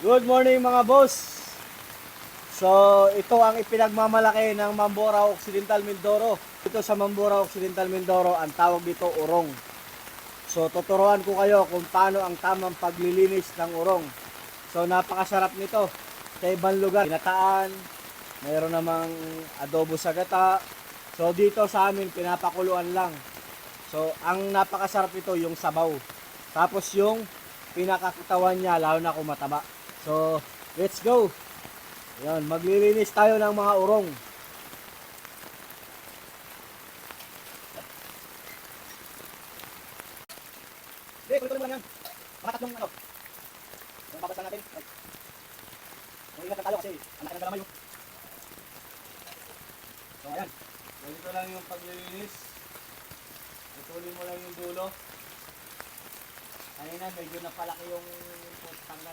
Good morning mga boss. So ito ang ipinagmamalaki ng Mamboraho Occidental Mindoro. Ito sa Mamboraho Occidental Mindoro ang tawag dito urong. So tuturuan ko kayo kung paano ang tamang paglilinis ng urong. So napakasarap nito. Sa ibang lugar, ginataan, mayroon namang adobo sa gata. So dito sa amin pinapakuluan lang. So ang napakasarap nito yung sabaw. Tapos yung pinakakitawan niya lalo na kung mataba. So let's go. Yan, maglilinis tayo ng mga urong. Hindi, kulit-kulit mo lang yan. Mga tatlong ano. Yung babasa natin. Yung ingat na tayo kasi ang laki ng galamay. So ayan. Ganito lang yung paglilinis. Putulin mo lang yung dulo. Kanina medyo napalaki yung tanggal